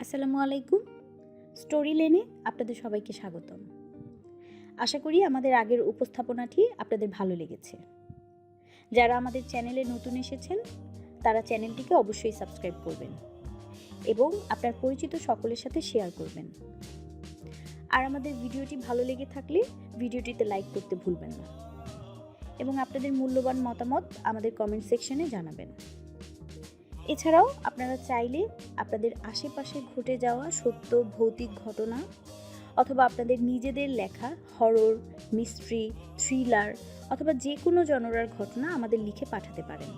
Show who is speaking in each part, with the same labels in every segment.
Speaker 1: আসসালামু আলাইকুম। স্টোরি লেনে আপনাদের সবাইকে স্বাগতম। আশা করি আমাদের আগের উপস্থাপনাটি আপনাদের ভালো লেগেছে। যারা আমাদের চ্যানেলে নতুন এসেছেন তারা চ্যানেলটিকে অবশ্যই সাবস্ক্রাইব করবেন এবং আপনার পরিচিত সকলের সাথে শেয়ার করবেন। আর আমাদের ভিডিওটি ভালো লেগে থাকলে ভিডিওটিতে লাইক করতে ভুলবেন না এবং আপনাদের মূল্যবান মতামত আমাদের কমেন্ট সেকশনে জানাবেন। এছাড়াও আপনারা চাইলে আপনাদের আশেপাশে ঘটে যাওয়া সত্য ভৌতিক ঘটনা অথবা আপনাদের নিজেদের লেখা হরর, মিস্ট্রি, থ্রিলার অথবা যে কোনো জনরার ঘটনা আমাদের লিখে পাঠাতে পারেন।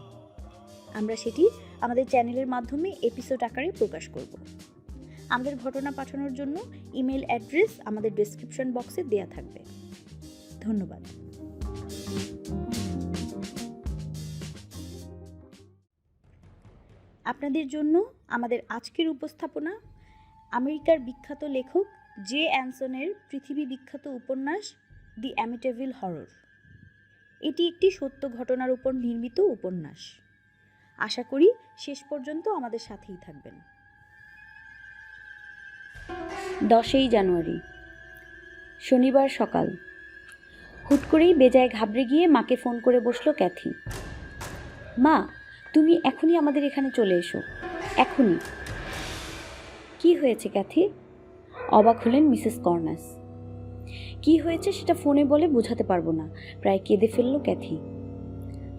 Speaker 1: আমরা সেটি আমাদের চ্যানেলের মাধ্যমে এপিসোড আকারে প্রকাশ করব। আমাদের ঘটনা পাঠানোর জন্য ইমেল অ্যাড্রেস আমাদের ডেসক্রিপশন বক্সে দেয়া থাকবে। ধন্যবাদ। আপনাদের জন্য আমাদের আজকের উপস্থাপনা আমেরিকার বিখ্যাত লেখক জে অ্যানসনের পৃথিবী বিখ্যাত উপন্যাস দি অ্যামিটাভিল হরর। এটি একটি সত্য ঘটনার উপর নির্মিত উপন্যাস। আশা করি শেষ পর্যন্ত আমাদের সাথেই থাকবেন। 10ই জানুয়ারি, শনিবার সকাল। হুট করেই বেজায় ঘাবড়ে গিয়ে মাকে ফোন করে বসলো ক্যাথি। মা, তুমি এখনই আমাদের এখানে চলে এসো, এখনই। কি হয়েছে ক্যাথি? অবাক হলেন মিসেস কর্নাস। কি হয়েছে সেটা ফোনে বলে বোঝাতে পারবো না, প্রায় কেঁদে ফেলল ক্যাথি।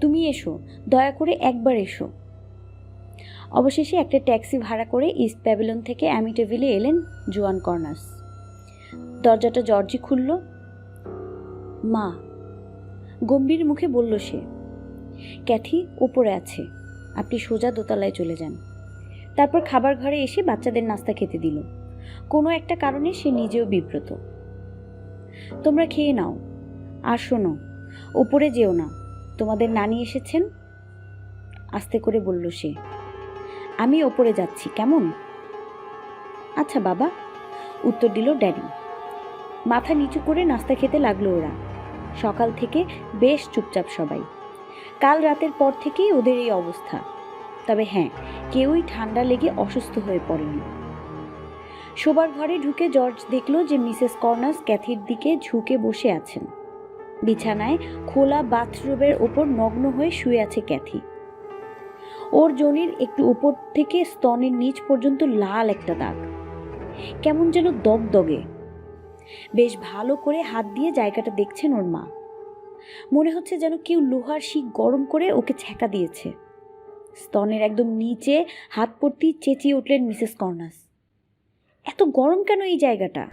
Speaker 1: তুমি এসো, দয়া করে একবার এসো। অবশেষে একটা ট্যাক্সি ভাড়া করে ইস্ট প্যাভিলিয়ন থেকে অ্যামিটাভিলে এলেন জোয়ান কর্নাস। দরজাটা জর্জি খুলল। মা, গম্ভীর মুখে বলল সে। ক্যাথি ওপরে আছে, আপনি সোজা দোতলায় চলে যান। তারপর খাবার ঘরে এসে বাচ্চাদের নাস্তা খেতে দিল। কোনো একটা কারণে সে নিজেও বিব্রত। তোমরা খেয়ে নাও, আর শোনো, ওপরে যেও না, তোমাদের নানি এসেছেন। আস্তে করে বলল সে। আমি ওপরে যাচ্ছি, কেমন? আচ্ছা বাবা, উত্তর দিল ড্যাডি। মাথা নিচু করে নাস্তা খেতে লাগলো ওরা। সকাল থেকে বেশ চুপচাপ সবাই। কাল রাতের পর থেকেই ওদের এই অবস্থা। তবে হ্যাঁ, কেউই ঠান্ডা লেগে অসুস্থ হয়ে পড়েনি। শোবার ঘরে ঢুকে জর্জ দেখল যে মিসেস কর্নাস ক্যাথির দিকে ঝুঁকে বসে আছেন। বিছানায় খোলা বাথরুমের ওপর নগ্ন হয়ে শুয়ে আছে ক্যাথি। ওর যোনির একটু উপর থেকে স্তনের নিচ পর্যন্ত লাল একটা দাগ, কেমন যেন দগদগে। বেশ ভালো করে হাত দিয়ে জায়গাটা দেখছেন ওর মা। মনে হচ্ছে যেন কেউ লোহার শিক গরম করে ওকে ছ্যাঁকা দিয়েছে। স্তনের একদম নিচে হাত পড়তেই চেঁচিয়ে উঠলেন মিসেস কর্নাস। এত গরম কেন এই জায়গাটা?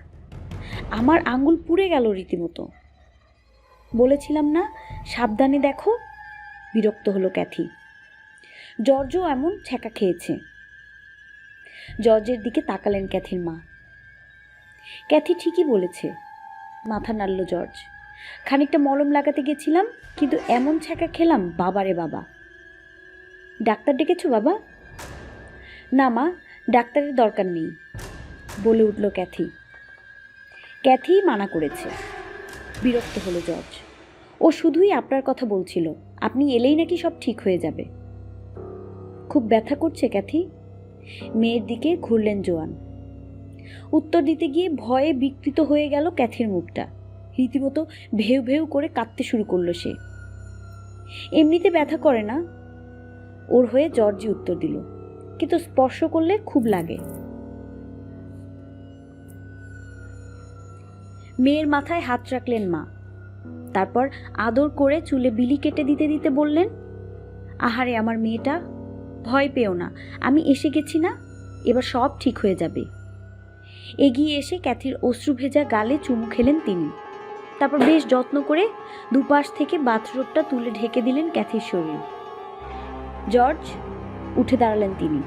Speaker 1: আমার আঙ্গুল পুড়ে গেল রীতিমতো। বলেছিলাম না, সাবধানে দেখো। বিরক্ত হলো ক্যাথি। জর্জও এমন ছ্যাঁকা খেয়েছে। জর্জের দিকে তাকালেন ক্যাথির মা। ক্যাথি ঠিকই বলেছে, মাথা নাড়ল জর্জ। খানিকটা মলম লাগাতে গেছিলাম, কিন্তু এমন ছ্যাঁকা খেলাম, বাবারে বাবা। ডাক্তার ডেকেছো বাবা? না মা, ডাক্তারের দরকার নেই, বলে উঠল ক্যাথি। ক্যাথি মানা করেছে। বিরক্ত হলো জর্জ। ও শুধুই আপনার কথা বলছিল, আপনি এলেই নাকি সব ঠিক হয়ে যাবে। খুব ব্যথা করছে ক্যাথি? মেয়ের দিকে ঘুরলেন জোয়ান। উত্তর দিতে গিয়ে ভয়ে বিকৃত হয়ে গেল ক্যাথির মুখটা। রীতিমতো ভেউ ভেউ করে কাঁদতে শুরু করলো সে। এমনিতে ব্যথা করে না, ওর হয়ে জর্জি উত্তর দিল, কিন্তু স্পর্শ করলে খুব লাগে। মেয়ের মাথায় হাত রাখলেন মা। তারপর আদর করে চুলে বিলি কেটে দিতে দিতে বললেন, আহারে আমার মেয়েটা, ভয় পেও না, আমি এসে গেছি না, এবার সব ঠিক হয়ে যাবে। এগিয়ে এসে ক্যাথির অশ্রু ভেজা গালে চুমু খেলেন তিনি। তারপর বেশ যত্ন করে দুপাশ থেকে বাথরোবটা তুলে ঢেকে দিলেন ক্যাথির শরীর। জর্জ, উঠে দাঁড়ালেন তিনি।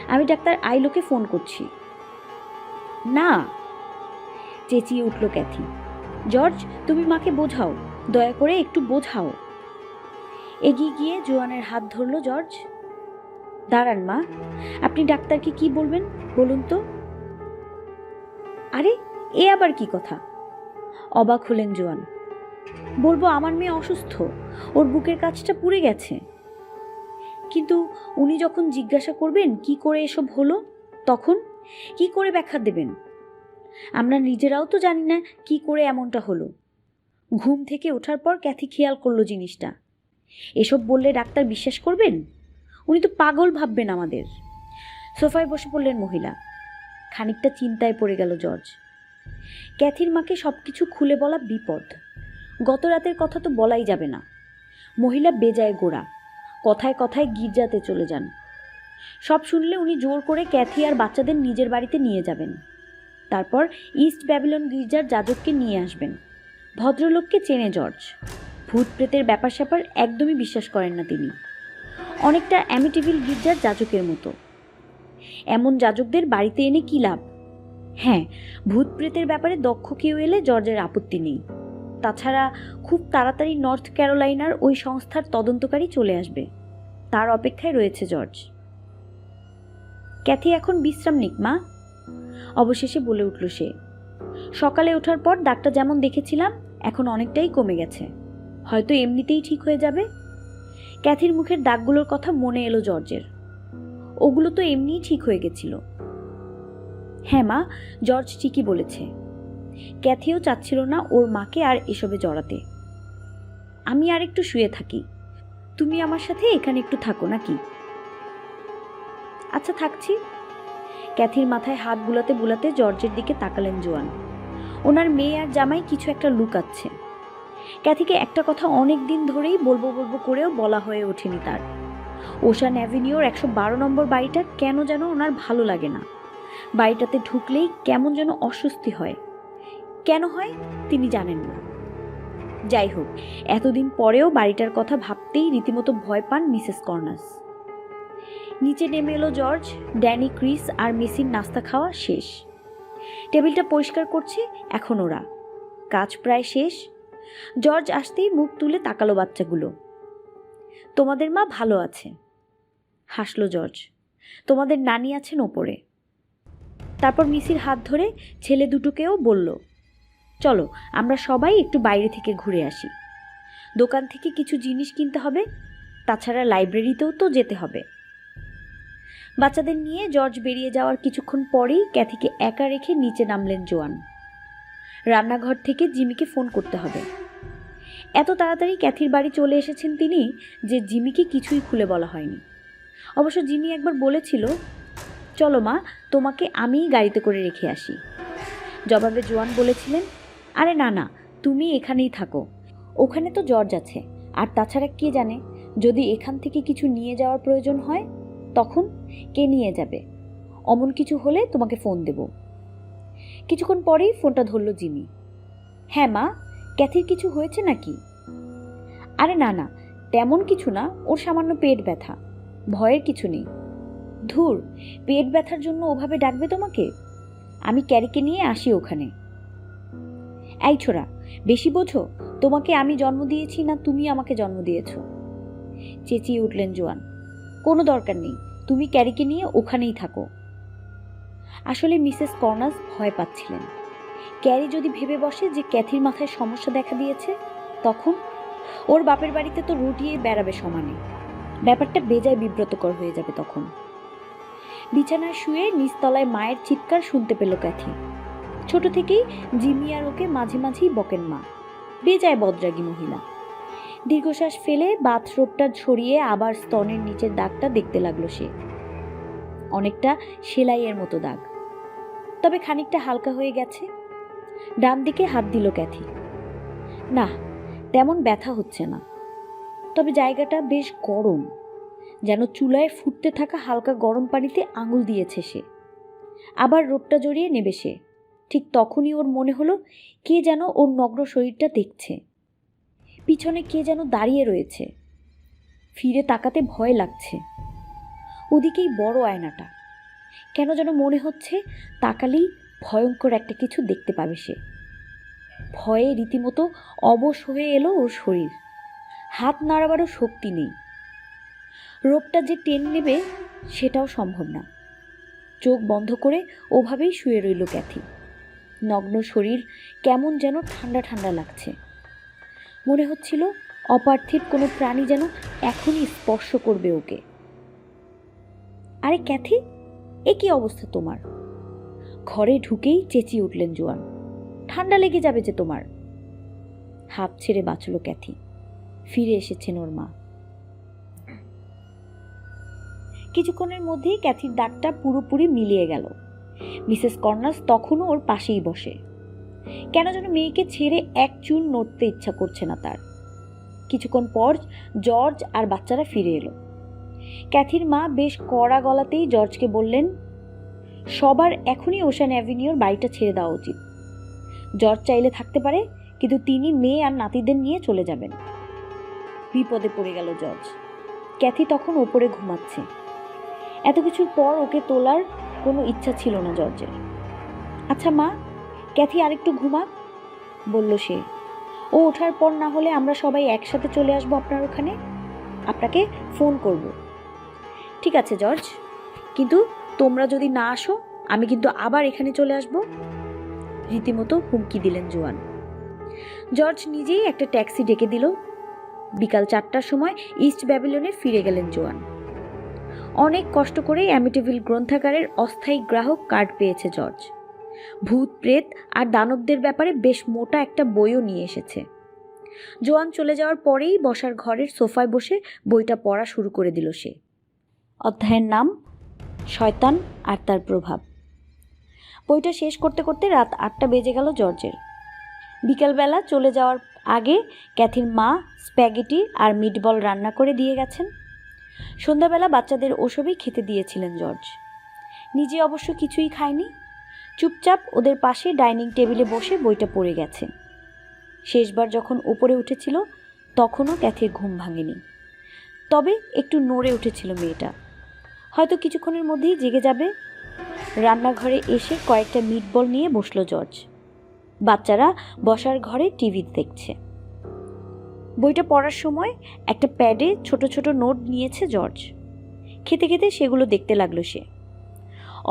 Speaker 1: আমি ডাক্তার আইলোকে ফোন করছি। না, চেঁচিয়ে উঠল ক্যাথি। জর্জ, তুমি মাকে বোঝাও, দয়া করে একটু বোঝাও। এগিয়ে গিয়ে জোয়ানের হাত ধরল জর্জ। দাঁড়ান মা, আপনি ডাক্তারকে কি বলবেন বলুন তো? আরে, এ আবার কি কথা? অবাক হলেন জোয়ান। বলবো আমার মেয়ে অসুস্থ, ওর বুকের কাছটা পুড়ে গেছে। কিন্তু উনি যখন জিজ্ঞাসা করবেন কি করে এসব হলো, তখন কি করে ব্যাখ্যা দেবেন? আমরা নিজেরাও তো জানি না কি করে এমনটা হলো। ঘুম থেকে ওঠার পর ক্যাথি খেয়াল করলো জিনিসটা। এসব বললে ডাক্তার বিশ্বাস করবেন? উনি তো পাগল ভাববেন আমাদের। সোফায় বসে পড়লেন মহিলা। খানিকটা চিন্তায় পড়ে গেল জর্জ। ক্যাথির মাকে সব কিছু খুলে বলা বিপদ। গত রাতের কথা তো বলাই যাবে না। মহিলা বেজায় গোড়া, কথায় কথায় গির্জাতে চলে যান। সব শুনলে উনি জোর করে ক্যাথি আর বাচ্চাদের নিজের বাড়িতে নিয়ে যাবেন। তারপর ইস্ট ব্যাবিলন গির্জার যাজককে নিয়ে আসবেন। ভদ্রলোককে চেনে জর্জ। ভূত প্রেতের ব্যাপার স্যাপার একদমই বিশ্বাস করেন না তিনি। অনেকটা অ্যামিটিভিল গির্জার যাজকের মতো। এমন যাজকদের বাড়িতে এনে কী লাভ? হ্যাঁ, ভূত প্রেতের ব্যাপারে দক্ষ কেউ এলে জর্জের আপত্তি নেই। তাছাড়া খুব তাড়াতাড়ি নর্থ ক্যারোলাইনার ওই সংস্থার তদন্তকারী চলে আসবে। তার অপেক্ষায় রয়েছে জর্জ। ক্যাথি এখন বিশ্রাম নিক মা, অবশেষে বলে উঠল সে। সকালে ওঠার পর দাগটা যেমন দেখেছিলাম এখন অনেকটাই কমে গেছে। হয়তো এমনিতেই ঠিক হয়ে যাবে। ক্যাথির মুখের দাগগুলোর কথা মনে এলো জর্জের। ওগুলো তো এমনিই ঠিক হয়ে গেছিল। হ্যাঁ মা, জর্জ ঠিকই বলেছে। ক্যাথিও চাচ্ছিল না ওর মাকে আর এসবে জড়াতে। আমি আর একটু শুয়ে থাকি, তুমি আমার সাথে এখানে একটু থাকো নাকি? আচ্ছা থাকছি। ক্যাথির মাথায় হাত বুলাতে বুলাতে জর্জের দিকে তাকালেন জোয়ান। ওনার মেয়ে আর জামাই কিছু একটা লুকাচ্ছে। ক্যাথিকে একটা কথা অনেক দিন ধরেই বলবো বলবো করেও বলা হয়ে ওঠেনি তার। ওশান অ্যাভিনিউর 112 নম্বর বাড়িটা কেন যেন ওনার ভালো লাগে না। বাড়িটাতে ঢুকলেই কেমন যেন অস্বস্তি হয়। কেন হয় তিনি জানেন না। যাই হোক, এতদিন পরেও বাড়িটার কথা ভাবতেই রীতিমতো ভয় পান মিসেস কর্নাস। নিচে নেমে এলো জর্জ। ড্যানি, ক্রিস আর মেসির নাস্তা খাওয়া শেষ। টেবিলটা পরিষ্কার করছে এখন ওরা। কাজ প্রায় শেষ। জর্জ আসতেই মুখ তুলে তাকালো বাচ্চাগুলো। তোমাদের মা ভালো আছে, হাসলো জর্জ। তোমাদের নানি আছেন ওপরে। তারপর মিসির হাত ধরে ছেলে দুটোকেও বলল, চলো আমরা সবাই একটু বাইরে থেকে ঘুরে আসি। দোকান থেকে কিছু জিনিস কিনতে হবে, তাছাড়া লাইব্রেরিতেও তো যেতে হবে। বাচ্চাদের নিয়ে জর্জ বেরিয়ে যাওয়ার কিছুক্ষণ পরেই ক্যাথিকে একা রেখে নিচে নামলেন জোয়ান। রান্নাঘর থেকে জিমিকে ফোন করতে হবে। এত তাড়াতাড়ি ক্যাথির বাড়ি চলে এসেছেন তিনি যে জিমিকে কিছুই খুলে বলা হয়নি। অবশ্য জিমি একবার বলেছিল, চলো মা, তোমাকে আমিই গাড়িতে করে রেখে আসি। জবাবে জোয়ান বলেছিলেন, আরে না না, তুমি এখানেই থাকো, ওখানে তো জর্জ আছে। আর তাছাড়া কে জানে, যদি এখান থেকে কিছু নিয়ে যাওয়ার প্রয়োজন হয় তখন কে নিয়ে যাবে। অমন কিছু হলে তোমাকে ফোন দেব। কিছুক্ষণ পরেই ফোনটা ধরল জিমি। হ্যাঁ মা, ক্যাথির কিছু হয়েছে নাকি? আরে না না, তেমন কিছু না, ওর সামান্য পেট ব্যথা, ভয়ের কিছু নেই। ধুর, পেট ব্যথার জন্য ওভাবে ডাকবে তোমাকে? আমি ক্যারিকে নিয়ে আসি ওখানে। এই ছোড়া, বেশি বোঝো? তোমাকে আমি জন্ম দিয়েছি না তুমি আমাকে জন্ম দিয়েছ? চেঁচিয়ে উঠলেন জোয়ান। কোনো দরকার নেই, তুমি ক্যারিকে নিয়ে ওখানেই থাকো। আসলে মিসেস কর্নাস ভয় পাচ্ছিলেন। ক্যারি যদি ভেবে বসে যে ক্যাথির মাথায় সমস্যা দেখা দিয়েছে, তখন ওর বাপের বাড়িতে তো রুটিয়ে বেড়াবে সমানে। ব্যাপারটা বেজায় বিব্রতকর হয়ে যাবে তখন। বিছানায় শুয়ে নিচতলায় মায়ের চিৎকার শুনতে পেল ক্যাথি। ছোট থেকেই জিমি আর ওকে মাঝে মাঝেই বকেন মা। বেজায় বদরাগী মহিলা। দীর্ঘশ্বাস ফেলে বাথরোবটা ছড়িয়ে আবার স্তনের নিচের দাগটা দেখতে লাগলো সে। অনেকটা সেলাইয়ের মতো দাগ, তবে খানিকটা হালকা হয়ে গেছে। ডান দিকে হাত দিল ক্যাথি। না, তেমন ব্যথা হচ্ছে না, তবে জায়গাটা বেশ গরম, যেন চুলায় ফুটতে থাকা হালকা গরম পানিতে আঙুল দিয়েছে সে। আবার রোগটা জড়িয়ে নেবে সে। ঠিক তখনই ওর মনে হলো কে যেন ওর নগ্ন শরীরটা দেখছে। পিছনে কে যেন দাঁড়িয়ে রয়েছে। ফিরে তাকাতে ভয় লাগছে। ওদিকেই বড় আয়নাটা। কেন যেন মনে হচ্ছে তাকালেই ভয়ঙ্কর একটা কিছু দেখতে পাবে সে। ভয়ে রীতিমতো অবশ হয়ে এলো ওর শরীর। হাত নাড়াবারও শক্তি নেই। রোগটা যে টেন নেবে সেটাও সম্ভব না। চোখ বন্ধ করে ওভাবেই শুয়ে রইল ক্যাথি। নগ্ন শরীর কেমন যেন ঠান্ডা ঠান্ডা লাগছে। মনে হচ্ছিল অপার্থিব কোনো প্রাণী যেন এখনই স্পর্শ করবে ওকে। আরে ক্যাথি, এ কি অবস্থা তোমার? ঘরে ঢুকেই চেঁচিয়ে উঠলেন জোয়ান, ঠান্ডা লেগে যাবে যে তোমার। হাঁপ ছেড়ে বাঁচল ক্যাথি। ফিরে এসেছেন ওর মা। কিছুক্ষণের মধ্যেই ক্যাথির দাগটা পুরোপুরি মিলিয়ে গেল। মিসেস কর্নাস তখনও ওর পাশেই বসে। কেন যেন মেয়েকে ছেড়ে এক চুল নড়তে ইচ্ছা করছে না তার। কিছুক্ষণ পর জর্জ আর বাচ্চারা ফিরে এলো। ক্যাথির মা বেশ কড়া গলাতেই জর্জকে বললেন, সবার এখনই ওশান অ্যাভিনিউর বাড়িটা ছেড়ে দেওয়া উচিত। জর্জ চাইলে থাকতে পারে, কিন্তু তিনি মেয়ে আর নাতিদের নিয়ে চলে যাবেন। বিপদে পড়ে গেল জর্জ। ক্যাথি তখন ওপরে ঘুমাচ্ছে। এত কিছুর পর ওকে তোলার কোনো ইচ্ছা ছিল না জর্জের। আচ্ছা মা, ক্যাথি আরেকটু ঘুমাক, বলল সে। ও ওঠার পর না হলে আমরা সবাই একসাথে চলে আসবো আপনার ওখানে, আপনাকে ফোন করব। ঠিক আছে জর্জ, কিন্তু তোমরা যদি না আসো আমি কিন্তু আবার এখানে চলে আসব, রীতিমতো হুমকি দিলেন জোয়ান। জর্জ নিজেই একটা ট্যাক্সি ডেকে দিল। বিকাল 4টার সময় ইস্ট ব্যাবিলনে ফিরে গেলেন জোয়ান। অনেক কষ্ট করে অ্যামিটিভিল গ্রন্থাগারের অস্থায়ী গ্রাহক কার্ড পেয়েছে জর্জ। ভূত প্রেত আর দানবদের ব্যাপারে বেশ মোটা একটা বইও নিয়ে এসেছে। জোয়ান চলে যাওয়ার পরেই বসার ঘরের সোফায় বসে বইটা পড়া শুরু করে দিল সে। অধ্যায়ের নাম শয়তান আর তার প্রভাব। বইটা শেষ করতে করতে রাত 8টা বেজে গেল জর্জের। বিকালবেলা চলে যাওয়ার আগে ক্যাথির মা স্প্যাগেটি আর মিটবল রান্না করে দিয়ে গেছেন। সন্ধ্যাবেলা বাচ্চাদের ওসবই খেতে দিয়েছিলেন জর্জ। নিজে অবশ্য কিছুই খায়নি। চুপচাপ ওদের পাশে ডাইনিং টেবিলে বসে বইটা পড়ে গেছে। শেষবার যখন উপরে উঠেছিল তখনও ক্যাথির ঘুম ভাঙেনি, তবে একটু নড়ে উঠেছিল মেয়েটা। হয়তো কিছুক্ষণের মধ্যেই জেগে যাবে। রান্নাঘরে এসে কয়েকটা মিটবল নিয়ে বসলো জর্জ। বাচ্চারা বসার ঘরে টিভি দেখছে। বইটা পড়ার সময় একটা প্যাডে ছোট ছোট নোট নিয়েছে জর্জ। খেতে খেতে সেগুলো দেখতে লাগলো সে।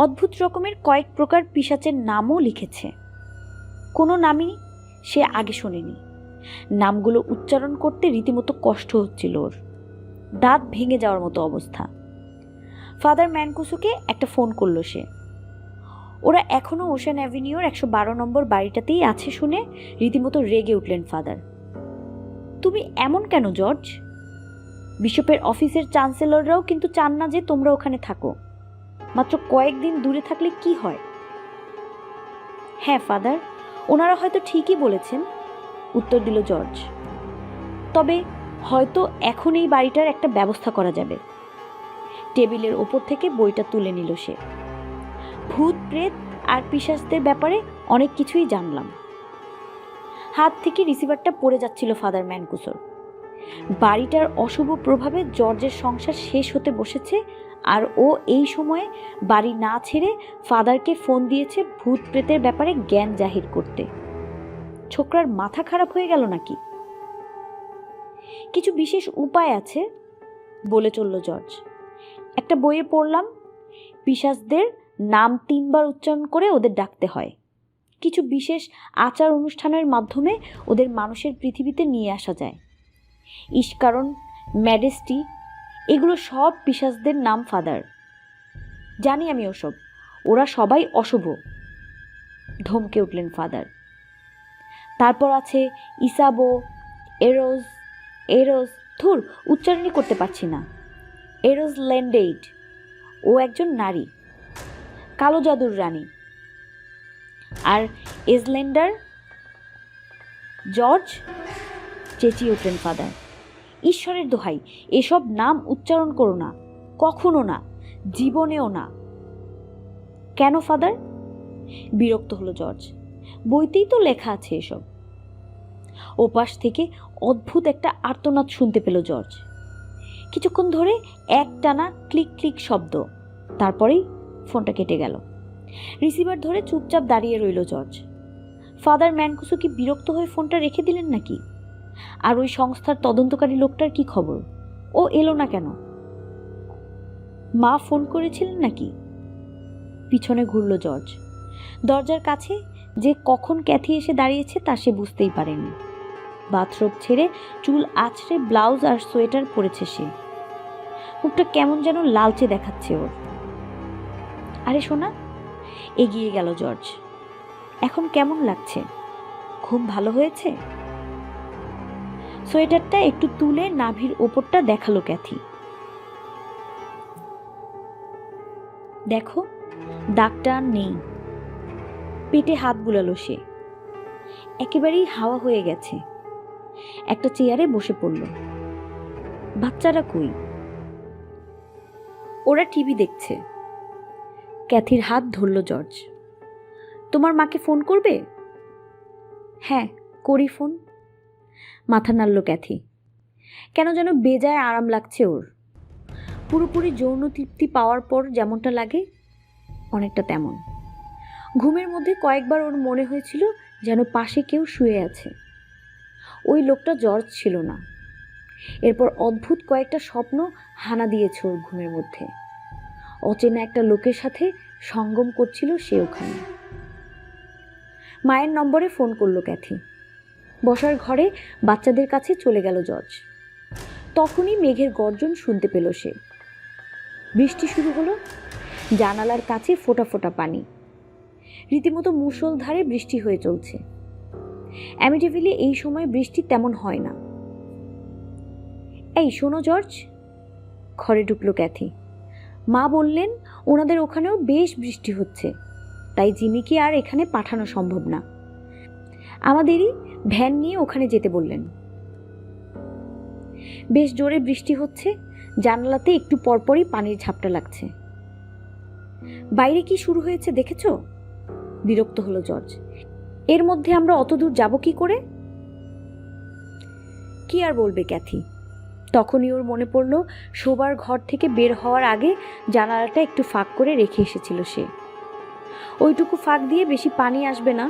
Speaker 1: অদ্ভুত রকমের কয়েক প্রকার পিশাচের নামও লিখেছে। কোনো নামই সে আগে শোনেনি। নামগুলো উচ্চারণ করতে রীতিমতো কষ্ট হচ্ছিল ওর। দাঁত ভেঙে যাওয়ার মতো অবস্থা। ফাদার ম্যানকুসোকে একটা ফোন করলো সে। ওরা এখনও ওশান অ্যাভিনিউর 112 নম্বর বাড়িটাতেই আছে শুনে রীতিমতো রেগে উঠলেন ফাদার। তুমি এমন কেন জর্জ? বিশপের অফিসের চ্যান্সেলররাও কিন্তু চান না যে তোমরা ওখানে থাকো। মাত্র কয়েকদিন দূরে থাকলে কি হয়? হ্যাঁ ফাদার, ওনারা হয়তো ঠিকই বলেছেন, উত্তর দিল জর্জ। তবে হয়তো এখন এই বাড়িটার একটা ব্যবস্থা করা যাবে। টেবিলের ওপর থেকে বইটা তুলে নিল সে। ভূত প্রেত আর পিশাচদের ব্যাপারে অনেক কিছুই জানলাম। হাত থেকে রিসিভারটা পড়ে যাচ্ছিল ফাদার ম্যানকুসোর। বাড়িটার অশুভ প্রভাবে জর্জের সংসার শেষ হতে বসেছে, আর ও এই সময়ে বাড়ি না ছেড়ে ফাদারকে ফোন দিয়েছে ভূত প্রেতের ব্যাপারে জ্ঞান জাহির করতে। ছোকরার মাথা খারাপ হয়ে গেল নাকি? কিছু বিশেষ উপায় আছে বলে চলল জর্জ। একটা বইয়ে পড়লাম, পিশাচদের নাম 3 বার উচ্চারণ করে ওদের ডাকতে হয়। কিছু বিশেষ আচার অনুষ্ঠানের মাধ্যমে ওদের মানুষের পৃথিবীতে নিয়ে আসা যায়। ইস্কারণ, ম্যাডেস্টি, এগুলো সব পিশাচদের নাম ফাদার। জানি আমি ওসব, ওরা সবাই অশুভ, ধমকে উঠলেন ফাদার। তারপর আছে ইসাবো, এরোজ, এরোজ, ধুর উচ্চারণই করতে পারছি না, এরোজ ল্যান্ডেইড, ও একজন নারী, কালো জাদুর রানী। আর এজলেন্ডার। জর্জ, চেঁচিয়ে উঠলেন ফাদার, ঈশ্বরের দোহাই, এসব নাম উচ্চারণ করো না, কখনো না, জীবনেও না। কেন ফাদার? বিরক্ত হলো জর্জ। বইতেই তো লেখা আছে এসব। ওপাশ থেকে অদ্ভুত একটা আর্তনাদ শুনতে পেল জর্জ। কিছুক্ষণ ধরে একটানা ক্লিক ক্লিক শব্দ, তারপরেই ফোনটা কেটে গেল। রিসিভার ধরে চুপচাপ দাঁড়িয়ে রইল জর্জ। ফাদার ম্যানকুসো কি বিরক্ত হয়ে ফোনটা রেখে দিলেন নাকি? আর ওই সংস্থার তদন্তকারী লোকটার কি খবর? ও এলো না কেন? মা ফোন করেছিলেন নাকি? পিছনে ঘুরল জর্জ। দরজার কাছে যে কখন ক্যাথি এসে দাঁড়িয়েছে তা সে বুঝতেই পারেনি। বাথরোব ছেড়ে চুল আছড়ে ব্লাউজ আর সোয়েটার পরেছে সে। মুখটা কেমন যেন লালচে দেখাচ্ছে ওর। আরে সোনা, এগিয়ে গেল জর্জ। এখন কেমন লাগছে? খুব ভালো হয়েছে? সোয়েটারটা একটু তুলে নাভির ওপরটা দেখালো ক্যাথি। দেখো, দাগটা আর নেই। পেটে হাত বুলালো সে। একেবারেই হাওয়া হয়ে গেছে। একটা চেয়ারে বসে পড়ল। বাচ্চারা কই? ওরা টিভি দেখছে। ক্যাথির হাত ধরল জর্জ। তোমার মাকে ফোন করবে? হ্যাঁ, করি ফোন। মাথা নাড়ল ক্যাথি। কেন যেন বেজায় আরাম লাগছে ওর। পুরোপুরি যৌন তৃপ্তি পাওয়ার পর যেমনটা লাগে, অনেকটা তেমন। ঘুমের মধ্যে কয়েকবার ওর মনে হয়েছিল যেন পাশে কেউ শুয়ে আছে। ওই লোকটা জর্জ ছিল না। এরপর অদ্ভুত কয়েকটা স্বপ্ন হানা দিয়েছে ওর ঘুমের মধ্যে। অচেনা একটা লোকের সাথে সঙ্গম করছিল সে ওখানে। মায়ের নম্বরে ফোন করলো ক্যাথি। বসার ঘরে বাচ্চাদের কাছে চলে গেল জর্জ। তখনই মেঘের গর্জন শুনতে পেল সে। বৃষ্টি শুরু হলো। জানালার কাছে ফোঁটা ফোঁটা পানি। রীতিমতো মুষলধারে বৃষ্টি হয়ে চলছে। অ্যামিটিভিলে এই সময় বৃষ্টি তেমন হয় না। এই শোনো জর্জ। ঘরে ঢুকলো ক্যাথি। মা বললেন ওনাদের ওখানেও বেশ বৃষ্টি হচ্ছে, তাই জিমিকে আর এখানে পাঠানো সম্ভব না। আমাদেরই ভ্যান নিয়ে ওখানে যেতে বললেন। বেশ জোরে বৃষ্টি হচ্ছে। জানালাতে একটু পরপরই পানির ঝাপটা লাগছে। বাইরে কি শুরু হয়েছে দেখেছো? বিরক্ত হলো জর্জ। এর মধ্যে আমরা অত দূর যাব কি করে? কি আর বলবে ক্যাথি। তখনই ওর মনে পড়ল শোবার ঘর থেকে বের হওয়ার আগে জানালাটা একটু ফাঁক করে রেখে এসেছিল সে। ওইটুকু ফাঁক দিয়ে বেশি পানি আসবে না,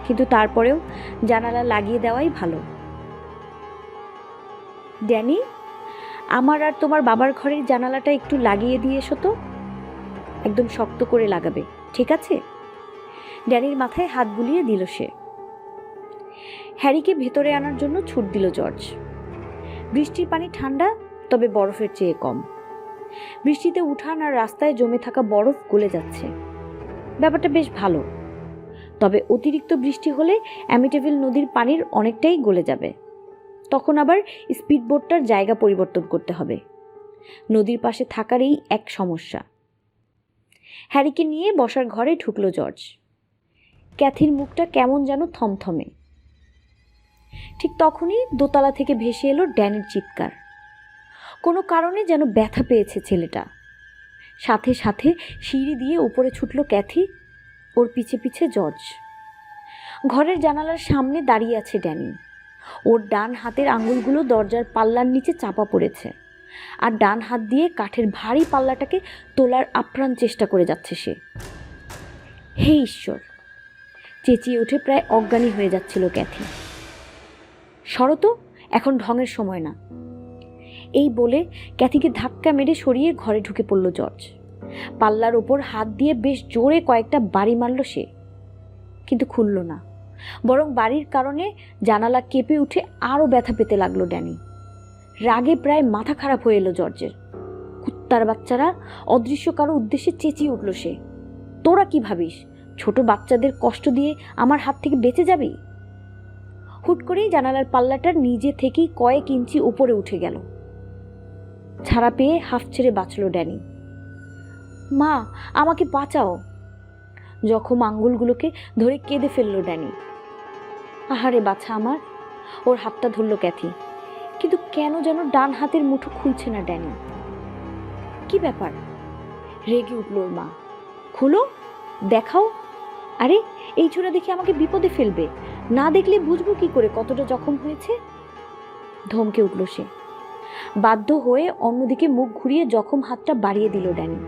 Speaker 1: কিন্তু তারপরেও জানালা লাগিয়ে দেওয়াই ভালো। ড্যানি, আমার আর তোমার বাবার ঘরের জানালাটা একটু লাগিয়ে দিয়ে এসো তো। একদম শক্ত করে লাগাবে, ঠিক আছে? ড্যানির মাথায় হাত বুলিয়ে দিল সে। হ্যারিকে ভেতরে আনার জন্য ছুট দিল জর্জ। বৃষ্টির পানি ঠান্ডা, তবে বরফের চেয়ে কম। বৃষ্টিতে উঠান আর রাস্তায় জমে থাকা বরফ গলে যাচ্ছে। ব্যাপারটা বেশ ভালো। তবে অতিরিক্ত বৃষ্টি হলে অ্যামিটিভিল নদীর পানির অনেকটাই গলে যাবে। তখন আবার স্পিডবোটটার জায়গা পরিবর্তন করতে হবে। নদীর পাশে থাকার এই এক সমস্যা। হ্যারিকে নিয়ে বসার ঘরে ঢুকলো জর্জ। ক্যাথির মুখটা কেমন যেন থমথমে। ঠিক তখনই দোতলা থেকে ভেসে এলো ড্যানির চিৎকার। কোনো কারণে যেন ব্যথা পেয়েছে ছেলেটা। সাথে সাথে সিঁড়ি দিয়ে উপরে ছুটল ক্যাথি, ওর পিছে পিছে জর্জ। ঘরের জানালার সামনে দাঁড়িয়ে আছে ড্যানি। ওর ডান হাতের আঙুলগুলো দরজার পাল্লার নিচে চাপা পড়েছে, আর ডান হাত দিয়ে কাঠের ভারী পাল্লাটাকে তোলার আপ্রাণ চেষ্টা করে যাচ্ছে সে। হে ঈশ্বর! চেঁচিয়ে উঠে প্রায় অজ্ঞানী হয়ে যাচ্ছিল ক্যাথি। শরত, এখন ঢঙের সময় না। এই বলে ক্যাথিকে ধাক্কা মেরে সরিয়ে ঘরে ঢুকে পড়ল জর্জ। পাল্লার ওপর হাত দিয়ে বেশ জোরে কয়েকটা বাড়ি মারল সে, কিন্তু খুলল না। বরং বাড়ির কারণে জানালা কেঁপে উঠে আরও ব্যথা পেতে লাগলো ড্যানি। রাগে প্রায় মাথা খারাপ হয়ে এলো জর্জের। কুত্তার বাচ্চারা! অদৃশ্য কারো উদ্দেশ্যে চেঁচিয়ে উঠল সে। তোরা কি ভাবিস ছোট বাচ্চাদের কষ্ট দিয়ে আমার হাত থেকে বেঁচে যাবি? হুট করেই জানালার পাল্লাটার নিজে থেকেই কয়েক ইঞ্চি উপরে উঠে গেল। ছাড়া পেয়ে হাফ ছেড়ে বাঁচল ড্যানি। মা, আমাকে বাঁচাও! জখম আঙ্গুলগুলোকে ধরে কেঁদে ফেলল ড্যানি। আহারে বাছা আমার! ওর হাতটা ধরল ক্যাথি, কিন্তু কেন যেন ডান হাতের মুঠো খুলছে না ড্যানি। কি ব্যাপার? রেগে উঠল ওর মা। খুলো, দেখাও। আরে, এই ছোড়া দেখে আমাকে বিপদে ফেলবে। না দেখলে বুঝবো কি করে কতটা জখম হয়েছে? ধমকে উঠল সে। বাধ্য হয়ে অন্যদিকে মুখ ঘুরিয়ে জখম হাতটা বাড়িয়ে দিল ড্যানি।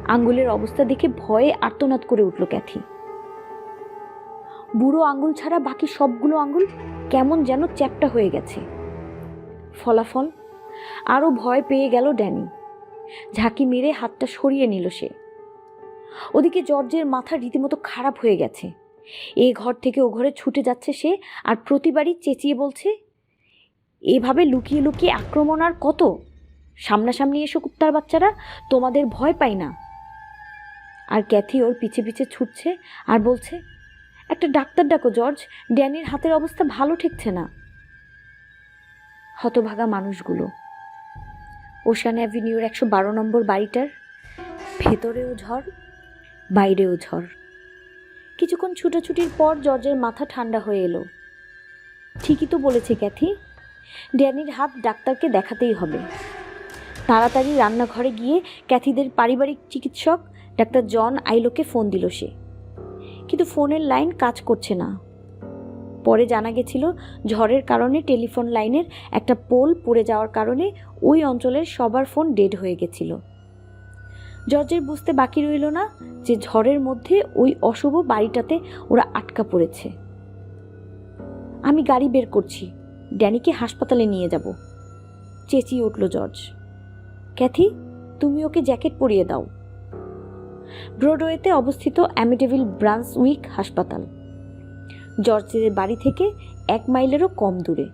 Speaker 1: আঙ্গুলের অবস্থা দেখে ভয়ে আর্তনাদ করে উঠল ক্যাথি। বুড়ো আঙ্গুল ছাড়া বাকি সবগুলো আঙ্গুল কেমন যেন চ্যাপ্টা হয়ে গেছে। ফলাফল? আরো ভয় পেয়ে গেল ড্যানি। ঝাঁকি মেরে হাতটা সরিয়ে নিল সে। ওদিকে জর্জের মাথা রীতিমতো খারাপ হয়ে গেছে। এ ঘর থেকে ও ঘরে ছুটে যাচ্ছে সে, আর প্রতিবারই চেঁচিয়ে বলছে, এভাবে লুকিয়ে লুকিয়ে আক্রমণ আর কত? সামনাসামনি এসো কুত্তার বাচ্চারা, তোমাদের ভয় পাই না। আর ক্যাথি ওর পিছে পিছে ছুটছে আর বলছে, একটা ডাক্তার ডাকো জর্জ, ড্যানির হাতের অবস্থা ভালো ঠেকছে না। হতভাগা মানুষগুলো। ওশান অ্যাভিনিউর 112 নম্বর বাড়িটার ভেতরেও ঝড়, বাইরেও ঝড়। কিছুক্ষণ ছুটাছুটির পর জর্জের মাথা ঠান্ডা হয়ে এলো। ঠিকই তো বলেছে ক্যাথি, ড্যানির হাত ডাক্তারকে দেখাতেই হবে। তাড়াতাড়ি রান্নাঘরে গিয়ে ক্যাথিদের পারিবারিক চিকিৎসক ডাক্তার জন আইলোকে ফোন দিল সে, কিন্তু ফোনের লাইন কাজ করছে না। পরে জানা গেছিল ঝড়ের কারণে টেলিফোন লাইনের একটা পোল পড়ে যাওয়ার কারণে ওই অঞ্চলের সবার ফোন ডেড হয়ে গেছিল। জর্জের বুঝতে বাকি রইল না যে ঝড়ের মধ্যে ওই অশুভ বাড়িটাতে ওরা আটকা পড়েছে। আমি গাড়ি বের করছি, ড্যানিকে হাসপাতালে নিয়ে যাব, চেঁচিয়ে উঠল জর্জ। ক্যাথি, তুমি ওকে জ্যাকেট পরিয়ে দাও। ব্রডওয়েতে অবস্থিত অ্যামিডেভিল ব্রান্সউইক হাসপাতাল জর্জের বাড়ি থেকে 1 মাইলেরও কম দূরে,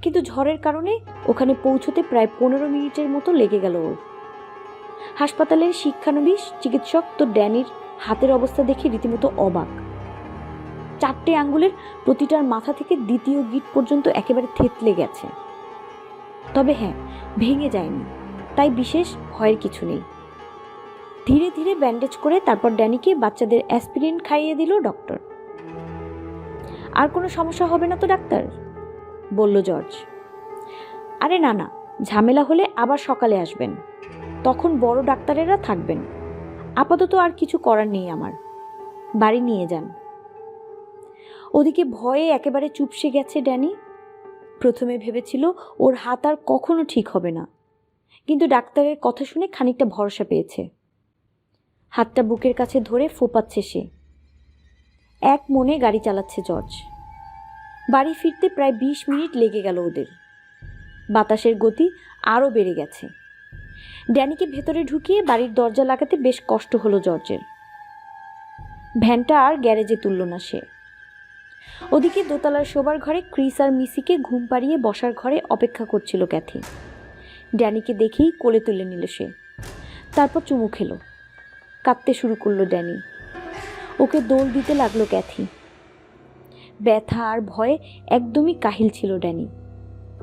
Speaker 1: কিন্তু ঝড়ের কারণে ওখানে পৌঁছতে প্রায় 15 মিনিটের মতো লেগে গেল ওর। হাসপাতালের শিক্ষানবিশ চিকিৎসক তো ড্যানির হাতের অবস্থা দেখে রীতিমতো অবাক। 4টে আঙ্গুলের প্রতিটার মাথা থেকে দ্বিতীয় গিট পর্যন্ত একেবারে থেতলে গেছে। তবে হ্যাঁ, ভেঙে যায়নি, তাই বিশেষ ভয়ের কিছু নেই। ধীরে ধীরে ব্যান্ডেজ করে তারপর ড্যানিকে বাচ্চাদের অ্যাসপিরিন খাইয়ে দিল ডক্টর। আর কোনো সমস্যা হবে না তো ডাক্তার, বলল জর্জ। আরে না না, ঝামেলা হলে আবার সকালে আসবেন, তখন বড় ডাক্তারেরা থাকবেন। আপাতত আর কিছু করার নেই আমার, বাড়ি নিয়ে যান। ওদিকে ভয়ে একেবারে চুপসে গেছে ড্যানি। প্রথমে ভেবেছিল ওর হাত আর কখনো ঠিক হবে না, কিন্তু ডাক্তারের কথা শুনে খানিকটা ভরসা পেয়েছে। হাতটা বুকের কাছে ধরে ফোপাচ্ছে সে। এক মনে গাড়ি চালাচ্ছে জর্জ। বাড়ি ফিরতে প্রায় 20 মিনিট লেগে গেল ওদের। বাতাসের গতি আরও বেড়ে গেছে। ড্যানিকে ভেতরে ঢুকিয়ে বাড়ির দরজা লাগাতে বেশ কষ্ট হলো জর্জের। ভ্যানটা আর গ্যারেজে তুলল না সে। ওদিকে দোতলার শোবার ঘরে ক্রিস আর মিসিকে ঘুম পাড়িয়ে বসার ঘরে অপেক্ষা করছিল ক্যাথি। ড্যানিকে দেখেই কোলে তুলে নিল সে, তারপর চুমু খেলো। কাঁদতে শুরু করলো ড্যানি। ওকে দোল দিতে লাগলো ক্যাথি। ব্যথা আর ভয়ে একদমই কাহিল ছিল ড্যানি,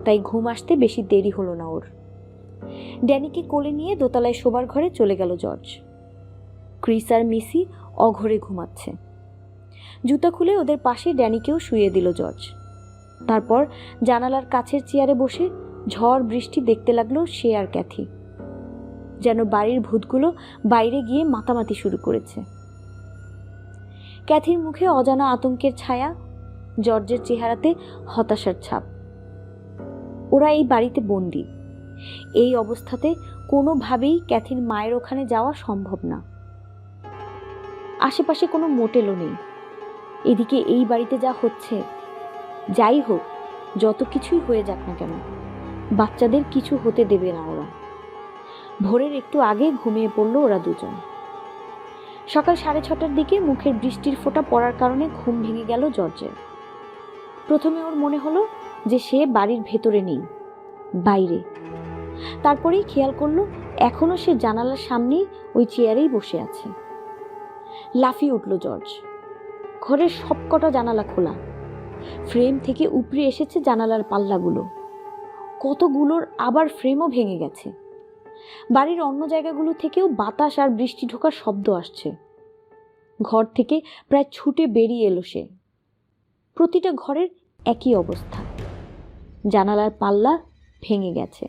Speaker 1: তাই ঘুম আসতে বেশি দেরি হলো না ওর। ড্যানিকে কোলে নিয়ে দোতলায় শোবার ঘরে চলে গেল জর্জ। ক্রিস আর মিসি অঘরে ঘুমাচ্ছে। জুতা খুলে ওদের পাশে ড্যানিকেও শুইয়ে দিল জর্জ। তারপর জানালার কাছের চেয়ারে বসে ঝড় বৃষ্টি দেখতে লাগলো সে আর ক্যাথি। যেন বাড়ির ভূতগুলো বাইরে গিয়ে মাতামাতি শুরু করেছে। ক্যাথির মুখে অজানা আতঙ্কের ছায়া, জর্জের চেহারাতে হতাশার ছাপ। ওরা এই বাড়িতে বন্দি। এই অবস্থাতে কোনোভাবেই ক্যাথির মায়ের ওখানে যাওয়া সম্ভব না। আশেপাশে কোনো মোটেলও নেই। এদিকে এই বাড়িতে যা হচ্ছে, যাই হোক, যত কিছুই হয়ে যাক না কেন, বাচ্চাদের কিছু হতে দেবে না ওরা। ভোরের একটু আগে ঘুমিয়ে পড়ল ওরা দুজন। সকাল 6:30টার দিকে মুখের বৃষ্টির ফোঁটা পড়ার কারণে ঘুম ভেঙে গেল জর্জের। প্রথমে ওর মনে হলো যে সে বাড়ির ভেতরে নেই, বাইরে। তারপরেই খেয়াল করলো এখনো সে জানালার সামনেই ওই চেয়ারেই বসে আছে। লাফিয়ে উঠল জর্জ। ঘরের সবকটা জানালা খোলা, ফ্রেম থেকে উপড়ে এসেছে জানালার পাল্লাগুলো। কতগুলোর আবার ফ্রেমও ভেঙে গেছে। বাড়ির অন্য জায়গাগুলো থেকেও বাতাস আর বৃষ্টি ঢোকার শব্দ আসছে। ঘর থেকে প্রায় ছুটে বেরিয়ে এলো সে। প্রতিটা ঘরের একই অবস্থা, জানালার পাল্লা ভেঙে গেছে।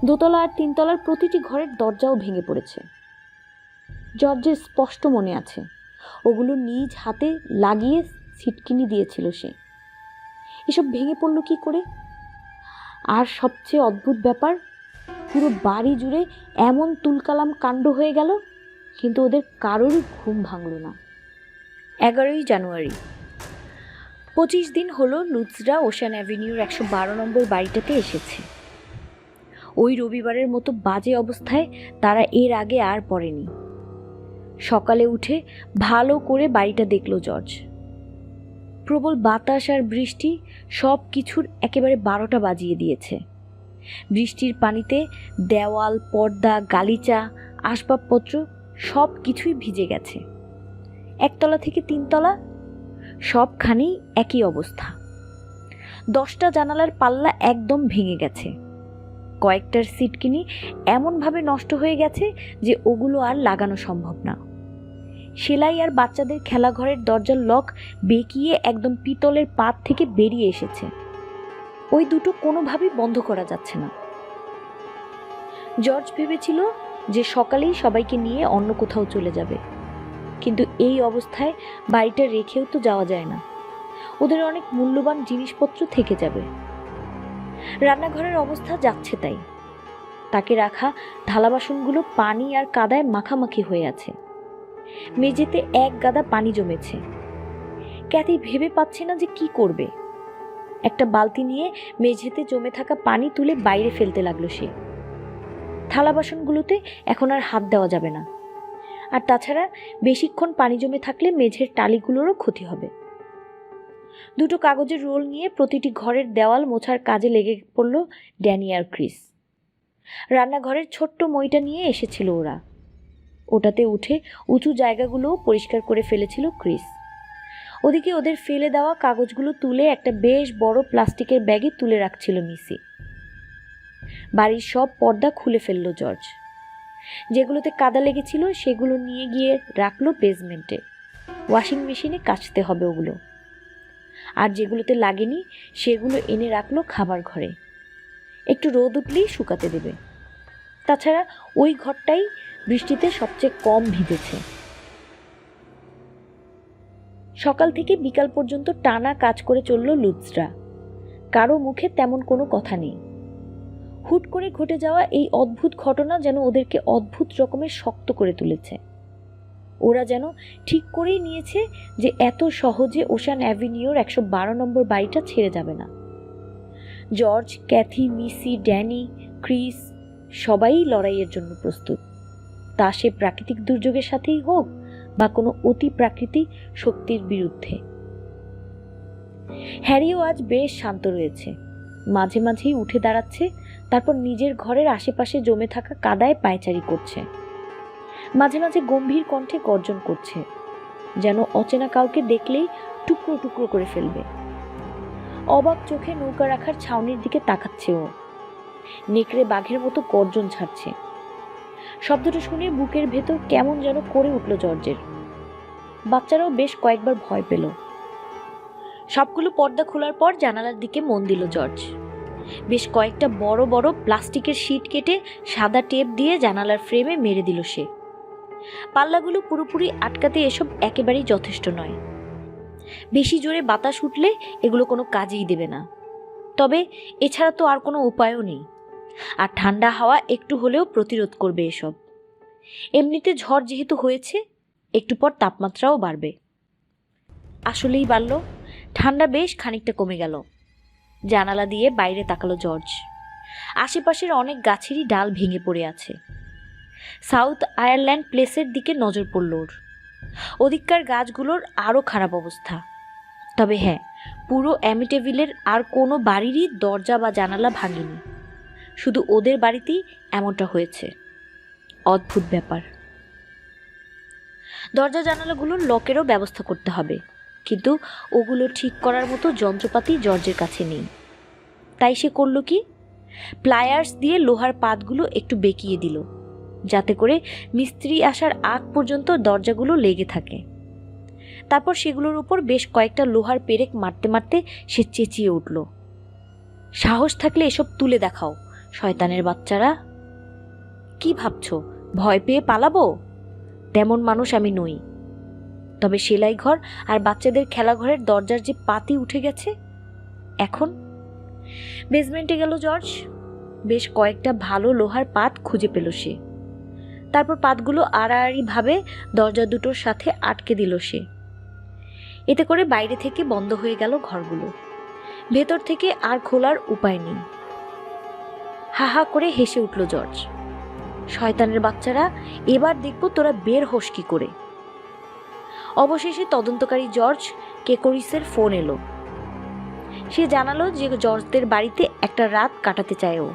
Speaker 1: দোতলা আর 3তলার প্রতিটি ঘরের দরজাও ভেঙে পড়েছে। জর্জের স্পষ্ট মনে আছে ওগুলো নিজ হাতে লাগিয়ে ছিটকিনি দিয়েছিল সে। এসব ভেঙে পড়ল কি করে? আর সবচেয়ে অদ্ভুত ব্যাপার, পুরো বাড়ি জুড়ে এমন তুলকালাম কাণ্ড হয়ে গেল, কিন্তু ওদের কারোরই ঘুম ভাঙল না। 11ই জানুয়ারি। 25 দিন হলো লুৎজরা ওশান অ্যাভিনিউর 112 নম্বর বাড়িটাতে এসেছে। ওই রবিবারের মতো বাজে অবস্থায় তারা এর আগে আর পড়েনি। সকালে উঠে ভালো করে বাড়িটা দেখল জর্জ। প্রবল বাতাস আর বৃষ্টি সব কিছুর একেবারে 12টা বাজিয়ে দিয়েছে। বৃষ্টির পানিতে দেওয়াল, পর্দা, গালিচা, আসবাবপত্র সব কিছুই ভিজে গেছে। 1 তলা থেকে 3 তলা সবখানেই একই অবস্থা। 10টা জানালার পাল্লা একদম ভেঙে গেছে। কয়েকটার সিটকিনি এমনভাবে নষ্ট হয়ে গেছে যে ওগুলো আর লাগানো সম্ভব না। সেলাই আর বাচ্চাদের খেলাঘরের দরজার লক বেঁকিয়ে একদম পিতলের পাত থেকে বেরিয়ে এসেছে। ওই দুটো কোনোভাবেই বন্ধ করা যাচ্ছে না। জর্জ ভেবেছিল যে সকালেই সবাইকে নিয়ে অন্য কোথাও চলে যাবে, কিন্তু এই অবস্থায় বাড়িটা রেখেও তো যাওয়া যায় না। ওদের অনেক মূল্যবান জিনিসপত্র থেকে যাবে। রান্নাঘরের অবস্থা যাচ্ছে তাই। তাকে রাখা থালা বাসনগুলো পানি আর কাদায় মাখামাখি হয়ে আছে। মেঝেতে এক গাদা পানি জমেছে। ক্যাথি ভেবে পাচ্ছে না যে কি করবে। একটা বালতি নিয়ে মেঝেতে জমে থাকা পানি তুলে বাইরে ফেলতে লাগলো সে। থালা বাসনগুলোতে এখন আর হাত দেওয়া যাবে না। আর তাছাড়া বেশিক্ষণ পানি জমে থাকলে মেঝের টালিগুলোরও ক্ষতি হবে। দুটো কাগজের রোল নিয়ে প্রতিটি ঘরের দেওয়াল মোছার কাজে লেগে পড়ল ড্যানি আর ক্রিস। রান্নাঘরের ছোট্ট মইটা নিয়ে এসেছিল ওরা। ওটাতে উঠে উঁচু জায়গাগুলোও পরিষ্কার করে ফেলেছিল ক্রিস। ওদিকে ওদের ফেলে দেওয়া কাগজগুলো তুলে একটা বেশ বড় প্লাস্টিকের ব্যাগে তুলে রাখছিল মিসি। বাড়ির সব পর্দা খুলে ফেলল জর্জ। যেগুলোতে কাদা লেগেছিল সেগুলো নিয়ে গিয়ে রাখলো বেসমেন্টে। ওয়াশিং মেশিনে কাচতে হবে ওগুলো। আর যেগুলোতে লাগেনি সেগুলো এনে রাখলো খাবার ঘরে। একটু রোদ উঠলেই শুকাতে দেবে। তাছাড়া ওই ঘরটাই বৃষ্টিতে সবচেয়ে কম ভিজেছে। সকাল থেকে বিকাল পর্যন্ত টানা কাজ করে চলল লুৎসরা। কারো মুখে তেমন কোনো কথা নেই। হুট করে ঘটে যাওয়া এই অদ্ভুত ঘটনা যেন ওদেরকে অদ্ভুত রকমের শক্ত করে তুলেছে। ওরা যেন ঠিক করেই নিয়েছে যে এত সহজে ওশান অ্যাভিনিউর 112 নম্বর বাড়িটা ছেড়ে যাবে না। জর্জ, ক্যাথি, মিসি, ড্যানি, ক্রিস সবাই লড়াইয়ের জন্য প্রস্তুত। তা সে প্রাকৃতিক দুর্যোগের সাথেই হোক বা কোনো অতি প্রাকৃতিক শক্তির বিরুদ্ধে। হ্যারিও আজ বেশ শান্ত রয়েছে। মাঝে মাঝেই উঠে দাঁড়াচ্ছে, তারপর নিজের ঘরের আশেপাশে জমে থাকা কাদায় পায়চারি করছে। মাঝে মাঝে গম্ভীর কণ্ঠে গর্জন করছে, যেন অচেনা কাউকে দেখলেই টুকরো টুকরো করে ফেলবে। অবাক চোখে নৌকা রাখার ছাউনির দিকে তাকাচ্ছে ও। নেকড়ে বাঘের মতো গর্জন ছাড়ছে। শব্দটা শুনে বুকের ভেতর কেমন যেন করে উঠল জর্জের। বাচ্চারাও বেশ কয়েকবার ভয় পেল। সবগুলো পর্দা খোলার পর জানালার দিকে মন দিল জর্জ। বেশ কয়েকটা বড় বড় প্লাস্টিকের শীট কেটে সাদা টেপ দিয়ে জানালার ফ্রেমে মেরে দিল সে। পাল্লাগুলো পুরোপুরি আটকাতে এসব একেবারেই যথেষ্ট নয়। বেশি জোরে বাতাস উঠলে এগুলো কোনো কাজেই দেবে না। তবে এছাড়া তো আর কোনো উপায়ও নেই। আর ঠান্ডা হাওয়া একটু হলেও প্রতিরোধ করবে এসব। এমনিতে ঝড় যেহেতু হয়েছে, একটু পর তাপমাত্রাও বাড়বে। আসলেই বাড়ল। ঠান্ডা বেশ খানিকটা কমে গেল। জানালা দিয়ে বাইরে তাকালো জর্জ। আশেপাশের অনেক গাছেরই ডাল ভেঙে পড়ে আছে। সাউথ আয়ারল্যান্ড প্লেসের দিকে নজর পড়ল ওর। ওদিককার গাছগুলোর আরও খারাপ অবস্থা। তবে হ্যাঁ, পুরো অ্যামিটেভিলের আর কোনো বাড়িরই দরজা বা জানালা ভাঙেনি। শুধু ওদের বাড়িতেই এমনটা হয়েছে। অদ্ভুত ব্যাপার। দরজা জানালাগুলোর লকেরও ব্যবস্থা করতে হবে, কিন্তু ওগুলো ঠিক করার মতো যন্ত্রপাতি জর্জের কাছে নেই। তাই সে করল কি, প্লায়ার্স দিয়ে লোহার পাতগুলো একটু বেঁকিয়ে দিল, যাতে করে মিস্ত্রি আসার আগ পর্যন্ত দরজাগুলো লেগে থাকে। তারপর সেগুলোর উপর বেশ কয়েকটা লোহার পেরেক মারতে মারতে সে চেঁচিয়ে উঠল, সাহস থাকলে এসব তুলে দেখাও, শয়তানের বাচ্চারা। কি ভাবছো, ভয় পেয়ে পালাবো? তেমন মানুষ আমি নই। তবে সেলাই ঘর আর বাচ্চাদের খেলাঘরের দরজার যে পাতি উঠে গেছে, এখন বেসমেন্টে গেল জর্জ। বেশ কয়েকটা ভালো লোহার পাত খুঁজে পেল সে। তারপর পাতগুলো আড়াআড়ি ভাবে দরজা দুটোর সাথে আটকে দিল সে। এতে করে বাইরে থেকে বন্ধ হয়ে গেল ঘরগুলো। ভেতর থেকে আর খোলার উপায় নেই। হা হা করে হেসে উঠল জর্জ। শয়তানের বাচ্চারা, এবার দেখব তোরা বের হোস কি করে। অবশেষে তদন্তকারী জর্জ কেকোরিসের ফোন এলো। সে জানালো যে জর্জদের বাড়িতে একটা রাত কাটাতে চায় ও।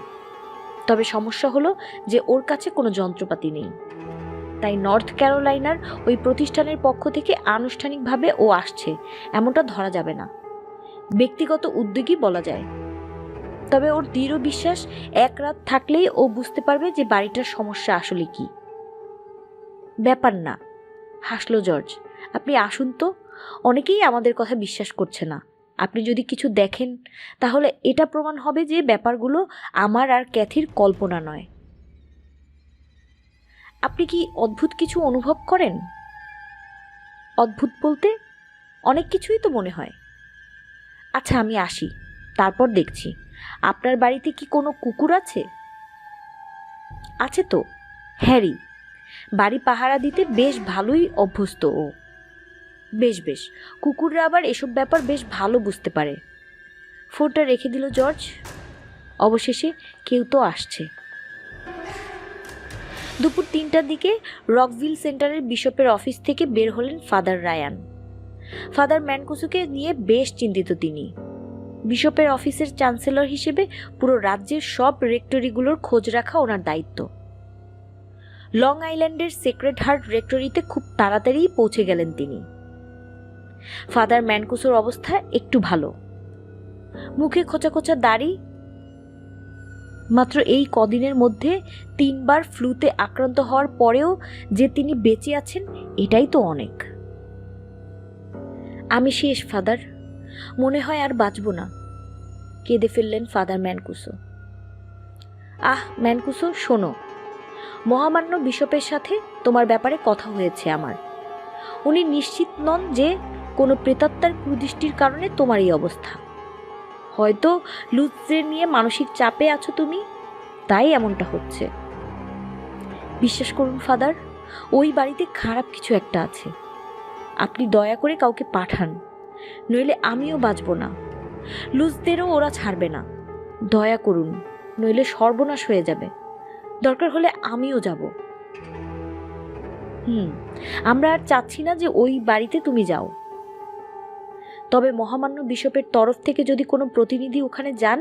Speaker 1: তবে সমস্যা হলো যে ওর কাছে কোনো যন্ত্রপাতি নেই। তাই নর্থ ক্যারোলাইনার ওই প্রতিষ্ঠানের পক্ষ থেকে আনুষ্ঠানিকভাবে ও আসছে এমনটা ধরা যাবে না, ব্যক্তিগত উদ্যোগই বলা যায়। তবে ওর দৃঢ় বিশ্বাস এক রাত থাকলেই ও বুঝতে পারবে যে বাড়িটার সমস্যা আসলে কি। ব্যাপার না, হাসলো জর্জ। আপনি আসুন তো, অনেকেই আমাদের কথা বিশ্বাস করছে না। আপনি যদি কিছু দেখেন তাহলে এটা প্রমাণ হবে যে ব্যাপারগুলো আমার আর ক্যাথির কল্পনা নয়। আপনি কি অদ্ভুত কিছু অনুভব করেন? অদ্ভুত বলতে অনেক কিছুই তো মনে হয়। আচ্ছা, আমি আসি, তারপর দেখছি। আপনার বাড়িতে কি কোনো কুকুর আছে? আছে তো, হ্যারি। বাড়ি পাহারা দিতে বেশ ভালোই অভ্যস্ত ও। বেশ বেশ, কুকুররা আবার এসব ব্যাপার বেশ ভালো বুঝতে পারে। ফোনটা রেখে দিল জর্জ। অবশেষে কেউ তো আসছে। দুপুর 3টার দিকে রকভিল সেন্টারের বিশপের অফিস থেকে বের হলেন ফাদার রায়ান। ফাদার ম্যানকুসোকে নিয়ে বেশ চিন্তিত তিনি। বিশপের অফিসের চ্যান্সেলর হিসেবে পুরো রাজ্যের সব রেক্টরিগুলোর খোঁজ রাখা ওনার দায়িত্ব। লং আইল্যান্ডের সেক্রেড হার্ট রেক্টরিতে খুব তাড়াতাড়িই পৌঁছে গেলেন তিনি। ফাদার ম্যানকুসোর অবস্থা একটু ভালো। মুখে খোঁচা খোঁচা দাড়ি। মাত্র এই কদিনের মধ্যে 3বার ফ্লুতে আক্রান্ত হওয়ার পরেও যে তিনি বেঁচে আছেন, এটাই তো অনেক। আমি শেষ ফাদার, মনে হয় আর বাঁচব না, কেঁদে ফেললেন ফাদার ম্যানকুসো। আহ ম্যানকুসো, শোনো, মহামান্য বিশপের সাথে তোমার ব্যাপারে কথা হয়েছে আমার। উনি নিশ্চিত নন যে কোনো প্রেতাত্মার কুদৃষ্টির কারণে তোমার এই অবস্থা। হয়তো লুৎজের নিয়ে মানসিক চাপে আছো তুমি, তাই এমনটা হচ্ছে। বিশ্বাস করুন ফাদার, ওই বাড়িতে খারাপ কিছু একটা আছে। আপনি দয়া করে কাউকে পাঠান, নইলে আমিও বাঁচব না। লুৎজদেরও ওরা ছাড়বে না। দয়া করুন, নইলে সর্বনাশ হয়ে যাবে। দরকার হলে আমিও যাব। আমরা আর চাচ্ছি না যে ওই বাড়িতে তুমি যাও। তবে মহামান্য বিশপের তরফ থেকে যদি কোনো প্রতিনিধি ওখানে যান,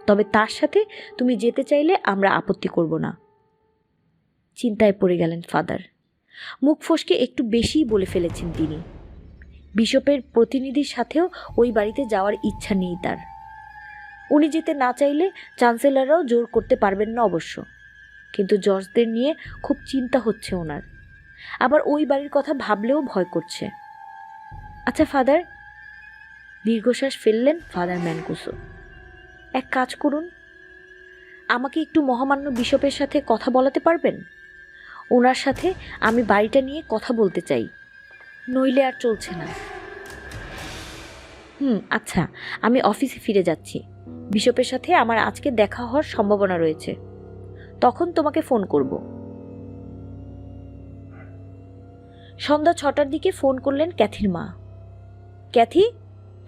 Speaker 1: তবে তার সাথে তুমি যেতে চাইলে আমরা আপত্তি করব না। চিন্তায় পড়ে গেলেন ফাদার। মুখ ফসকে একটু বেশিই বলে ফেলেছেন তিনি। বিশপের প্রতিনিধির সাথেও ওই বাড়িতে যাওয়ার ইচ্ছা নেই তার। উনি যেতে না চাইলে চ্যান্সেলররাও জোর করতে পারবেন না অবশ্য। কিন্তু জর্জদের নিয়ে খুব চিন্তা হচ্ছে ওনার। আবার ওই বাড়ির কথা ভাবলেও ভয় করছে। আচ্ছা ফাদার, দীর্ঘশ্বাস ফেললেন ফাদার ম্যানকুসো। এক কাজ করুন, আমাকে একটু মহামান্য বিশপের সাথে কথা বলাতে পারবেন? ওনার সাথে আমি বাড়িটা নিয়ে কথা বলতে চাই, নইলে আর চলছে না। আচ্ছা, আমি অফিসে ফিরে যাচ্ছি। বিশপের সাথে আমার আজকে দেখা হওয়ার সম্ভাবনা রয়েছে, তখন তোমাকে ফোন করব। সন্ধ্যা 6টার দিকে ফোন করলেন ক্যাথির মা। ক্যাথি,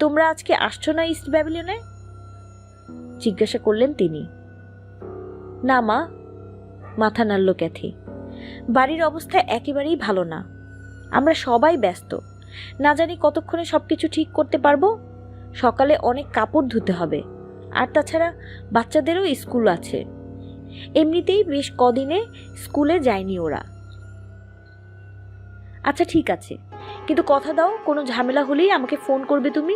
Speaker 1: তোমরা আজকে আসছো না ইস্ট ব্যাবিলনে? জিজ্ঞাসা করলেন তিনি। না মা, মাথা নাড়ল ক্যাথি। বাড়ির অবস্থা একেবারেই ভালো না। আমরা সবাই ব্যস্ত, না জানি কতক্ষণে সবকিছু ঠিক করতে পারবো। সকালে অনেক কাপড় ধুতে হবে, আর তাছাড়া বাচ্চাদেরও স্কুল আছে। এমনিতেই বেশ কদিনে স্কুলে যায়নি ওরা। আচ্ছা ঠিক আছে, কিন্তু কথা দাও কোনো ঝামেলা হলেই আমাকে ফোন করবে তুমি।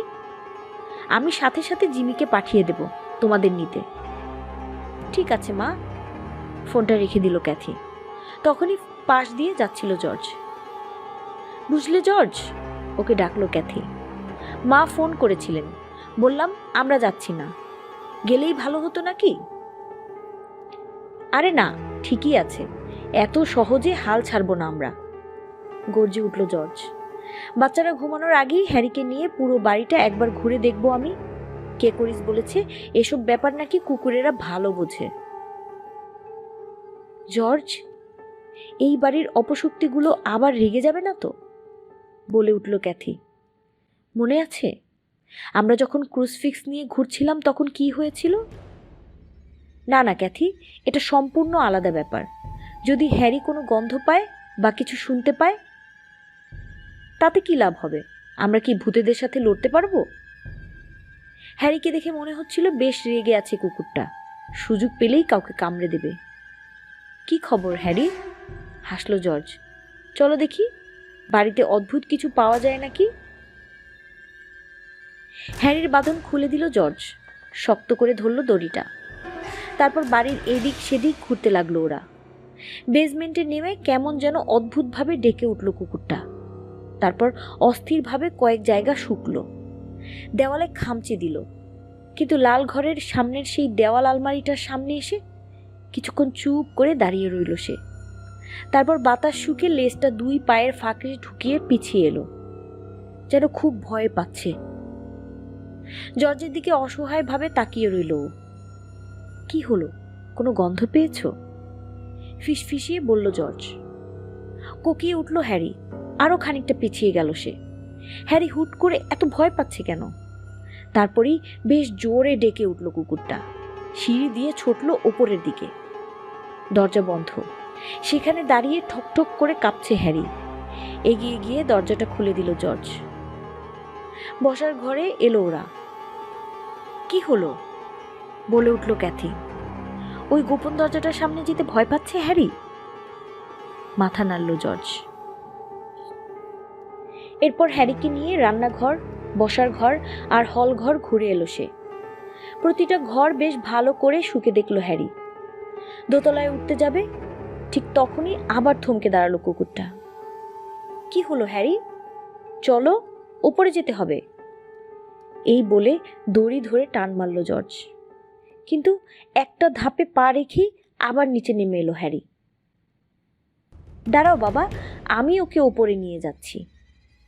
Speaker 1: আমি সাথে সাথে জিমিকে পাঠিয়ে দেব তোমাদের নিতে। ঠিক আছে মা। ফোনটা রেখে দিল ক্যাথি। তখনই পাশ দিয়ে যাচ্ছিল জর্জ। বুঝলে জর্জ, ওকে ডাকলো ক্যাথি। মা ফোন করেছিলেন, বললাম আমরা যাচ্ছি না, গেলেই ভালো হতো নাকি? আরে না, ঠিকই আছে, এত সহজে হাল ছাড়বো না আমরা, গর্জে উঠল জর্জ। বাচ্চারা ঘুমানোর আগেই হ্যারিকে নিয়ে পুরো বাড়িটা একবার ঘুরে দেখবো আমি। কেকরিস বলেছে এসব ব্যাপার নাকি কুকুরেরা ভালো বোঝে। জর্জ, এই বাড়ির অপশক্তিগুলো আবার রেগে যাবে না তো? বলে উঠল ক্যাথি। মনে আছে আমরা যখন ক্রুসফিক্স নিয়ে ঘুরছিলাম তখন কি হয়েছিল? না না ক্যাথি, এটা সম্পূর্ণ আলাদা ব্যাপার। যদি হ্যারি কোনো গন্ধ পায় বা কিছু শুনতে পায়, তাতে কি লাভ হবে? আমরা কি ভূতেদের সাথে লড়তে পারবো? হ্যারিকে দেখে মনে হচ্ছিল বেশ রেগে আছে কুকুরটা, সুযোগ পেলেই কাউকে কামড়ে দেবে। কি খবর হ্যারি? হাসলো জর্জ। চলো দেখি বাড়িতে অদ্ভুত কিছু পাওয়া যায় নাকি। হ্যারির বাঁধন খুলে দিল জর্জ, শক্ত করে ধরল দড়িটা। তারপর বাড়ির এদিক সেদিক ঘুরতে লাগলো ওরা। বেসমেন্টে নেমে কেমন যেন অদ্ভুতভাবে ডেকে উঠল কুকুরটা। তারপর অস্থিরভাবে কয়েক জায়গা শুকলো, দেওয়ালে খামচে দিল। কিন্তু লাল ঘরের সামনের সেই দেওয়াল আলমারিটার সামনে এসে কিছুক্ষণ চুপ করে দাঁড়িয়ে রইল সে। তারপর বাতাস শুকে লেজটা দুই পায়ের ফাঁকে ঢুকিয়ে পিছিয়ে এলো, যেন খুব ভয় পাচ্ছে। জর্জের দিকে অসহায়ভাবে তাকিয়ে রইল। কি হলো, কোনো গন্ধ পেয়েছ? ফিসফিসিয়ে বলল জর্জ। কোকিয়ে উঠল হ্যারি। আরো খানিকটা পিছিয়ে গেল সে। হ্যারি হুট করে এত ভয় পাচ্ছে কেন? তারপরেই বেশ জোরে ডেকে উঠল কুকুরটা। সিঁড়ি দিয়ে ছুটল ওপরের দিকে। দরজা বন্ধ। সেখানে দাঁড়িয়ে ঠকঠক করে কাঁপছে হ্যারি। এগিয়ে গিয়ে দরজাটা খুলে দিল জর্জ। বসার ঘরে এলো ওরা। কি হলো বলে উঠল ক্যাথি। ওই গোপন দরজাটার সামনে যেতে ভয় পাচ্ছে হ্যারি। মাথা নাড়ল জর্জ। এরপর হ্যারিকে নিয়ে রান্নাঘর, বসার ঘর আর হল ঘর ঘুরে এলো সে। প্রতিটা ঘর বেশ ভালো করে শুকে দেখল হ্যারি। দোতলায় উঠতে যাবে, ঠিক তখনই আবার থমকে দাঁড়ালো কুকুরটা। কি হলো হ্যারি, চলো, উপরে যেতে হবে। এই বলে দড়ি ধরে টান মারল জর্জ। কিন্তু একটা ধাপে পা রেখেই আবার নিচে নেমে এলো হ্যারি। দাঁড়াও বাবা, আমি ওকে ওপরে নিয়ে যাচ্ছি।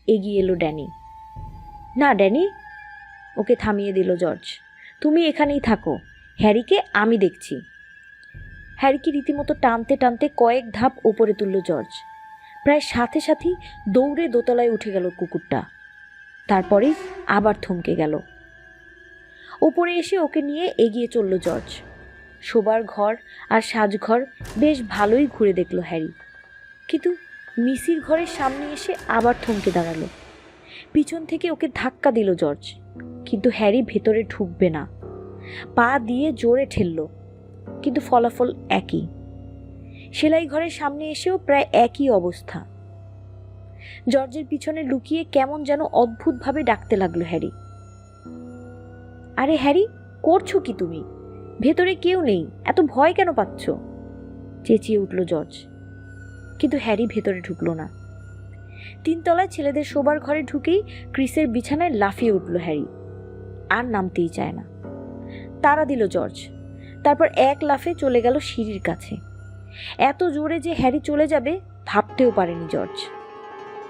Speaker 1: এগিয়ে এলো ড্যানি। না ড্যানি, ওকে থামিয়ে দিল জর্জ। তুমি এখানেই থাকো, হ্যারিকে আমি দেখছি। হ্যারিকে রীতিমতো টানতে টানতে কয়েক ধাপ ওপরে তুলল জর্জ। প্রায় সাথে সাথেই দৌড়ে দোতলায় উঠে গেল কুকুরটা। তারপরে আবার থমকে গেল। ওপরে এসে ওকে নিয়ে এগিয়ে চলল জর্জ। শোবার ঘর আর সাজঘর বেশ ভালোই ঘুরে দেখল হ্যারি। কিন্তু মিসির ঘরের সামনে এসে আবার থমকে দাঁড়ালো। পিছন থেকে ওকে ধাক্কা দিল জর্জ, কিন্তু হ্যারি ভেতরে ঢুকবে না। পা দিয়ে জোরে ঠেলল, কিন্তু ফলাফল একই। সেলাই ঘরের সামনে এসেও প্রায় একই অবস্থা। জর্জের পিছনে লুকিয়ে কেমন যেন অদ্ভুতভাবে ডাকতে লাগলো হ্যারি। আরে হ্যারি, করছো কি তুমি? ভেতরে কেউ নেই, এত ভয় কেন পাচ্ছ? চেঁচিয়ে উঠল জর্জ। কিন্তু হ্যারি ভেতরে ঢুকলো না। তিনতলায় ছেলেদের শোবার ঘরে ঢুকেই ক্রিসের বিছানায় লাফিয়ে উঠল হ্যারি। আর নামতেই চায় না। তাড়া দিল জর্জ। তারপর এক লাফে চলে গেল সিঁড়ির কাছে। এত জোরে যে হ্যারি চলে যাবে ভাবতেও পারেনি জর্জ।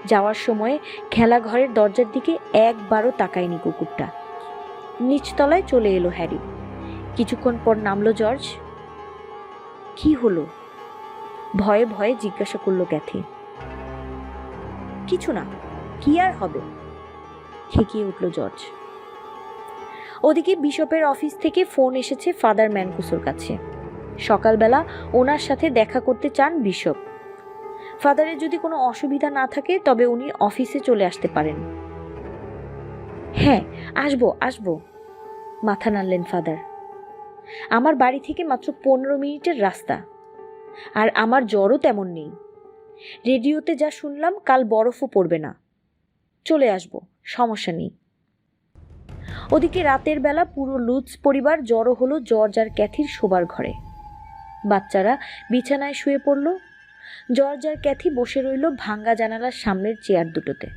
Speaker 1: যাওয়ার সময় খেলাঘরের দরজার দিকে একবারও তাকায়নি কুকুরটা। নিচতলায় চলে এলো হ্যারি। কিছুক্ষণ পর নামলো জর্জ। কি হলো? ভয়ে ভয়ে জিজ্ঞাসা করলো ক্যাথি। কিছু না, কি আর হবে, খেকিয়ে উঠল জর্জ। ওদিকে বিশপের অফিস থেকে ফোন এসেছে ফাদার ম্যানকুসোর কাছে। সকালবেলা ওনার সাথে দেখা করতে চান বিশপ। ফাদারের যদি কোনো অসুবিধা না থাকে তবে উনি অফিসে চলে আসতে পারেন। হ্যাঁ, আসবো আসবো, মাথা নাড়লেন ফাদার। আমার বাড়ি থেকে মাত্র 15 মিনিটের রাস্তা, আর আমার জ্বরও তেমন নেই। রেডিওতে যা শুনলাম কাল বরফও পড়বে না। চলে আসবো, সমস্যা নেই। ওদিকে রাতের বেলা পুরো লুৎস পরিবার জড়ো হলো জর্জ আর ক্যাথির শোবার ঘরে। বাচ্চারা বিছানায় শুয়ে পড়ল। জর্জ আর ক্যাথি বসে রইল ভাঙ্গা জানালার সামনের চেয়ার দুটোতে।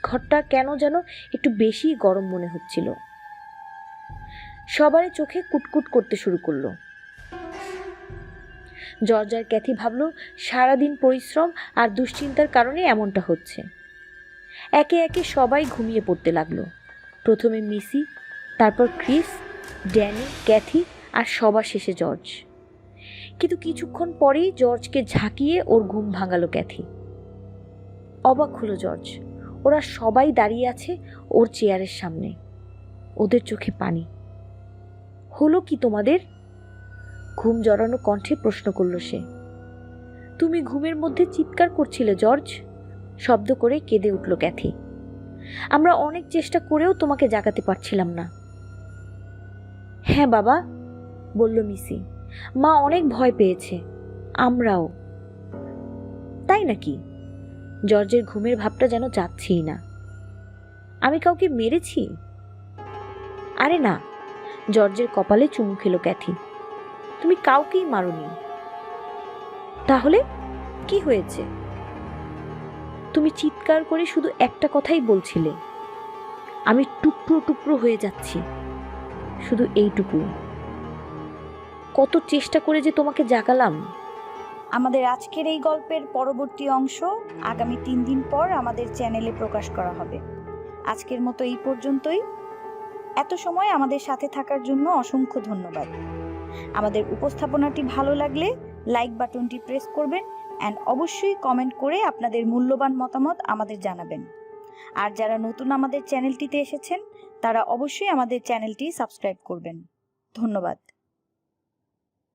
Speaker 1: ঘরটা কেন যেন একটু বেশি গরম মনে হচ্ছিল। সবারই চোখে কুটকুট করতে শুরু করলো। জর্জ আর ক্যাথি ভাবল সারাদিন পরিশ্রম আর দুশ্চিন্তার কারণে এমনটা হচ্ছে। একে একে সবাই ঘুমিয়ে পড়তে লাগলো। প্রথমে মিসি, তারপর ক্রিস, ড্যানি, ক্যাথি আর সবার শেষে জর্জ। কিন্তু কিছুক্ষণ পরেই জর্জকে ঝাঁকিয়ে ওর ঘুম ভাঙালো ক্যাথি। অবাক হলো জর্জ। ওরা সবাই দাঁড়িয়ে আছে ওর চেয়ারের সামনে। ওদের চোখে পানি। হলো কি তোমাদের? ঘুম জড়ানো কণ্ঠে প্রশ্ন করল সে। তুমি ঘুমের মধ্যে চিৎকার করছিলে জর্জ, শব্দ করে কেঁদে উঠল ক্যাথি। আমরা অনেক চেষ্টা করেও তোমাকে জাগাতে পারছিলাম না। হ্যাঁ বাবা, বলল মিসি, মা অনেক ভয় পেয়েছে, আমরাও। তাই নাকি? জর্জের ঘুমের ভাবটা যেন যাচ্ছেই না। আমি কাউকে মেরেছি? আরে না। জর্জের কপালে চুমু খেলো ক্যাথি। তুমি কাউকেই মারোনি। তাহলে কি হয়েছে? তুমি চিৎকার করে শুধু একটা কথাই বলছিলে, আমি টুকরো টুকরো হয়ে যাচ্ছি। শুধু এইটুকু। কত চেষ্টা করে যে তোমাকে জাগালাম।
Speaker 2: আমাদের আজকের এই গল্পের পরবর্তী অংশ আগামী 3 দিন পর আমাদের চ্যানেলে প্রকাশ করা হবে। আজকের মতো এই পর্যন্তই। এত সময় আমাদের সাথে থাকার জন্য অসংখ্য ধন্যবাদ। আমাদের উপস্থাপনাটি ভালো লাগলে লাইক বাটনটি প্রেস করবেন অ্যান্ড অবশ্যই কমেন্ট করে আপনাদের মূল্যবান মতামত আমাদের জানাবেন। আর যারা নতুন আমাদের চ্যানেলটিতে এসেছেন তারা অবশ্যই আমাদের চ্যানেলটি সাবস্ক্রাইব করবেন। ধন্যবাদ।